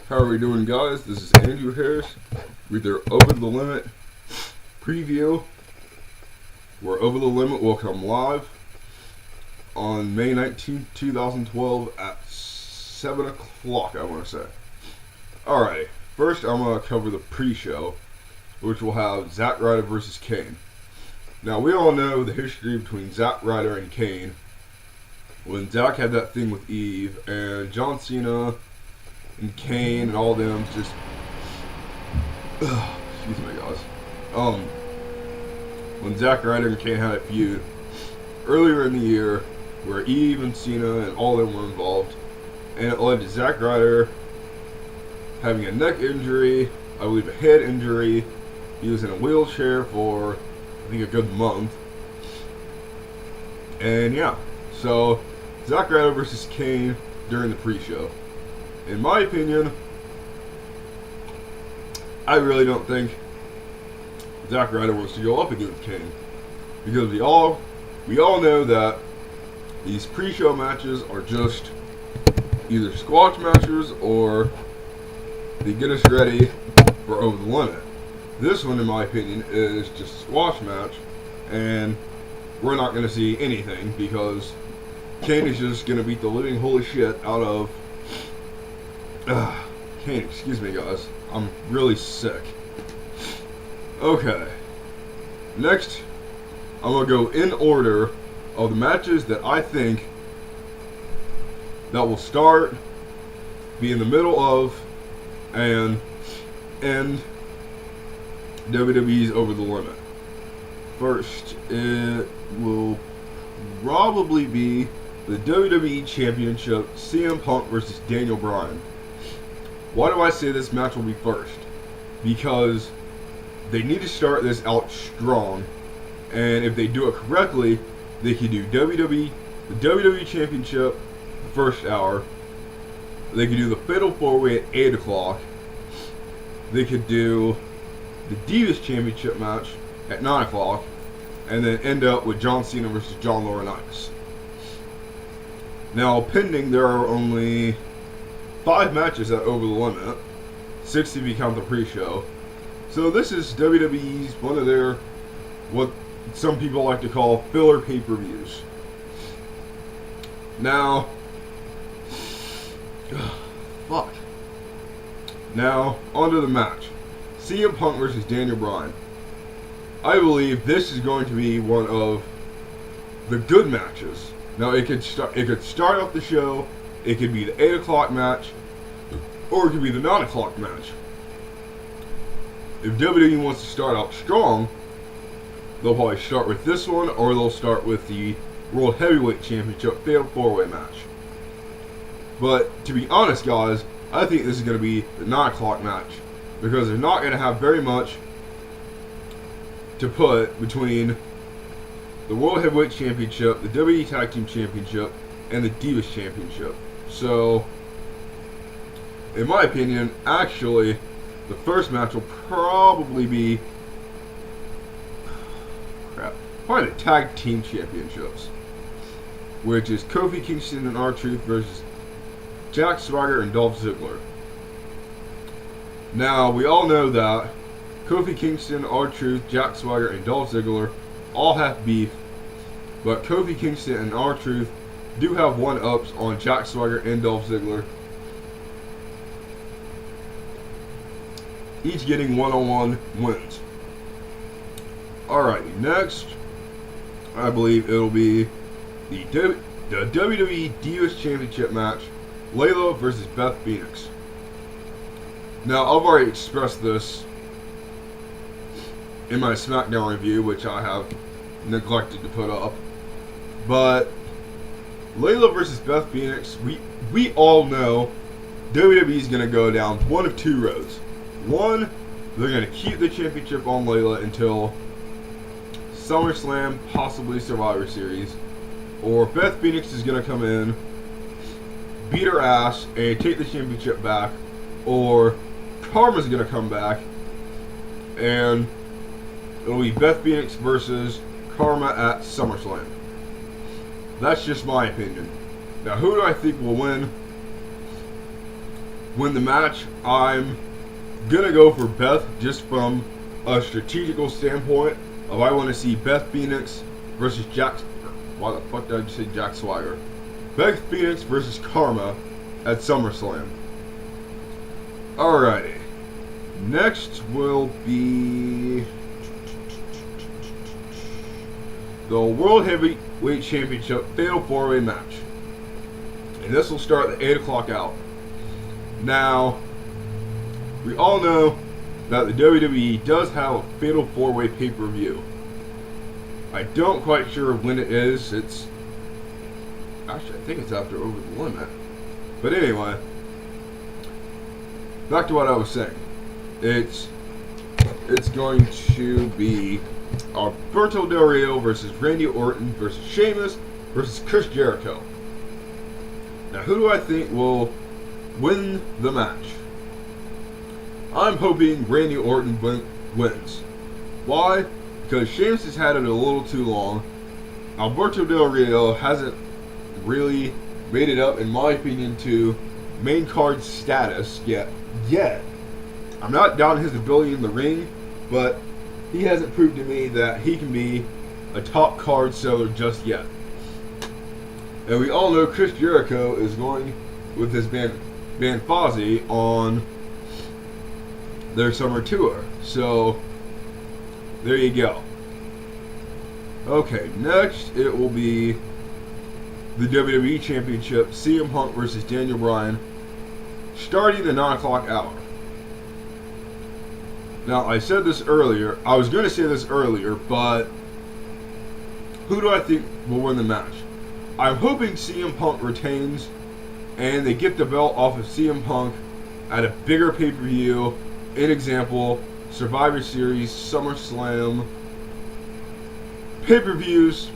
How are we doing, guys? This is Andrew Harris with their Over the Limit preview, where Over the Limit will come live on May 19th, 2012 at 7 o'clock, I want to say. Alright, first I'm going to cover the pre-show, which will have Zack Ryder versus Kane. Now, we all know the history between Zack Ryder and Kane, when Zack had that thing with Eve, and John Cena and Kane and all them just excuse me, guys. When Zack Ryder and Kane had a feud earlier in the year where Eve and Cena and all them were involved, and it led to Zack Ryder having a neck injury, I believe a head injury. He was in a wheelchair for I think a good month. And yeah, so Zack Ryder versus Kane during the pre-show. In my opinion, I really don't think Zack Ryder wants to go up against Kane, because we all know that these pre-show matches are just either squash matches or they get us ready for Over the Limit. This one, in my opinion, is just a squash match, and we're not going to see anything because Kane is just going to beat the living holy shit out of Kane. Excuse me, guys. I'm really sick. Okay. Next, I'm going to go in order of the matches that I think that will start, be in the middle of, and end WWE's Over the Limit. First, it will probably be the WWE Championship, CM Punk versus Daniel Bryan. Why do I say this match will be first? Because they need to start this out strong, and if they do it correctly, they could do the WWE Championship the first hour. They could do the Fatal 4-Way at 8 o'clock. They could do the Divas Championship match at 9 o'clock, and then end up with John Cena versus John Laurinaitis. Now, pending, there are only 5 matches at Over the Limit, 6 if you count the pre-show. So this is WWE's one of their, what some people like to call, filler pay-per-views. Now, fuck. Now, onto the match. CM Punk versus Daniel Bryan. I believe this is going to be one of the good matches. Now, it could start off the show. It could be the 8 o'clock match, or it could be the 9 o'clock match. If WWE wants to start out strong, they'll probably start with this one, or they'll start with the World Heavyweight Championship Fatal 4-Way match. But, to be honest, guys, I think this is going to be the 9 o'clock match, because they're not going to have very much to put between the World Heavyweight Championship, the WWE Tag Team Championship, and the Divas Championship. So, in my opinion, actually, the first match will probably be probably the Tag Team Championships, which is Kofi Kingston and R-Truth versus Jack Swagger and Dolph Ziggler. Now, we all know that Kofi Kingston, R-Truth, Jack Swagger, and Dolph Ziggler all have beef, but Kofi Kingston and R-Truth do have one-ups on Jack Swagger and Dolph Ziggler, each getting one-on-one wins. Alrighty, next, I believe it'll be the WWE Divas Championship match, Layla versus Beth Phoenix. Now, I've already expressed this in my SmackDown review, which I have neglected to put up. But Layla versus Beth Phoenix, we all know WWE's going to go down one of two roads. One, they're going to keep the championship on Layla until SummerSlam, possibly Survivor Series. Or Beth Phoenix is going to come in, beat her ass, and take the championship back. Or Karma's going to come back, and it'll be Beth Phoenix versus Karma at SummerSlam. That's just my opinion. Now, who do I think will win win the match. I'm gonna go for Beth just from a strategical standpoint of I want to see Beth Phoenix versus Jack. Why the fuck did I just say Jack Swagger? Beth Phoenix versus Karma at SummerSlam. Alrighty. Next will be the World Heavyweight Championship Fatal 4-Way match. And this will start at the 8 o'clock hour. Now, we all know that the WWE does have a Fatal 4-Way pay-per-view. I don't quite sure when it is. Actually, I think it's after Over the Limit. But anyway, back to what I was saying. It's going to be Alberto Del Rio versus Randy Orton versus Sheamus versus Chris Jericho. Now, who do I think will win the match? I'm hoping Randy Orton wins. Why? Because Sheamus has had it a little too long. Alberto Del Rio hasn't really made it up, in my opinion, to main card status yet. I'm not doubting his ability in the ring, but he hasn't proved to me that he can be a top card seller just yet. And we all know Chris Jericho is going with his band Fozzy on their summer tour. So, there you go. Okay, next it will be the WWE Championship, CM Punk versus Daniel Bryan, starting the 9 o'clock hour. Now, I said this earlier, I was going to say this earlier, but who do I think will win the match? I'm hoping CM Punk retains, and they get the belt off of CM Punk at a bigger pay-per-view. An example, Survivor Series, SummerSlam, pay-per-views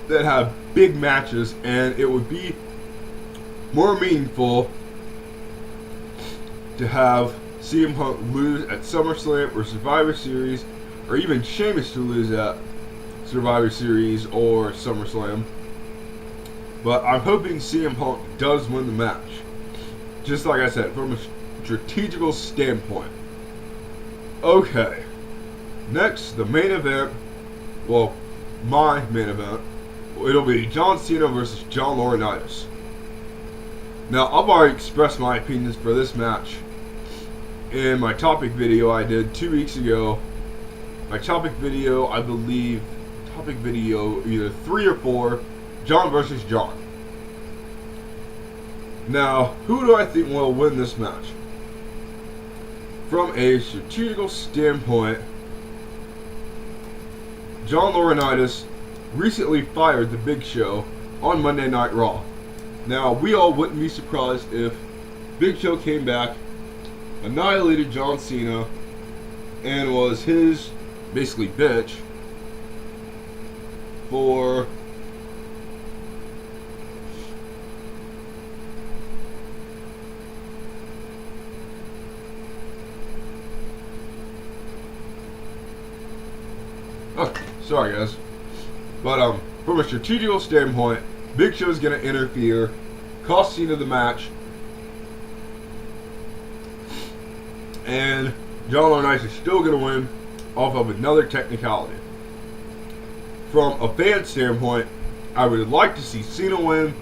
that have big matches, and it would be more meaningful to have CM Punk lose at SummerSlam or Survivor Series, or even Sheamus to lose at Survivor Series or SummerSlam. But I'm hoping CM Punk does win the match. Just like I said, from a strategical standpoint. Okay. Next, the main event. Well, my main event. It'll be John Cena versus John Laurinaitis. Now, I've already expressed my opinions for this match in my topic video I did 2 weeks ago. My topic video, I believe, either 3 or 4, John versus John. Now, who do I think will win this match? From a strategical standpoint, John Laurinaitis recently fired The Big Show on Monday Night Raw. Now, we all wouldn't be surprised if Big Show came back, annihilated John Cena, and was his, basically, bitch for sorry guys. But from a strategical standpoint, Big Show's gonna interfere, cost Cena the match, and John Laurinaitis is still gonna win off of another technicality. From a fan standpoint, I would like to see Cena win,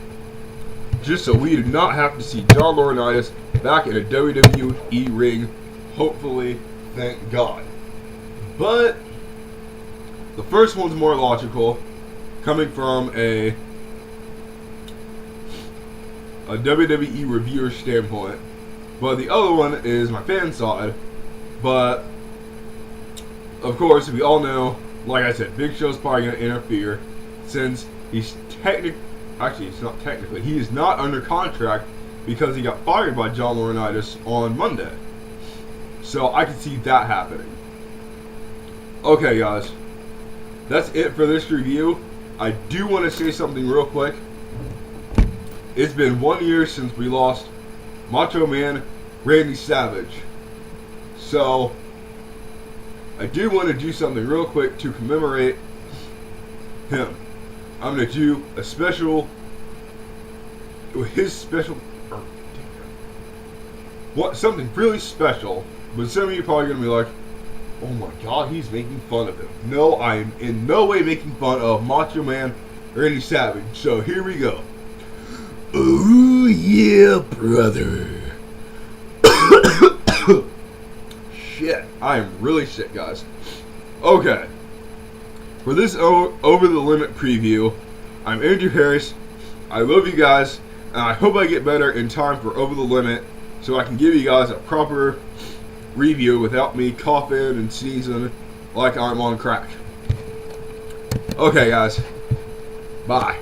just so we do not have to see John Laurinaitis back in a WWE ring. Hopefully, thank God. But the first one's more logical, coming from a WWE reviewer standpoint. But the other one is my fan side. But of course, we all know, like I said, Big Show's probably going to interfere, since he's he is not under contract because he got fired by John Laurinaitis on Monday. So I can see that happening. Okay, guys, that's it for this review. I do want to say something real quick. It's been 1 year since we lost Macho Man Randy Savage. So I do want to do something real quick to commemorate him. I'm going to do a special, his special, something really special. But some of you are probably gonna be like, "Oh my God, he's making fun of him." No, I am in no way making fun of Macho Man Randy Savage. So here we go. Oh yeah, brother. Shit, I am really sick, guys. Okay. For this Over the Limit preview, I'm Andrew Harris. I love you guys, and I hope I get better in time for Over the Limit so I can give you guys a proper review without me coughing and sneezing like I'm on crack. Okay, guys. Bye.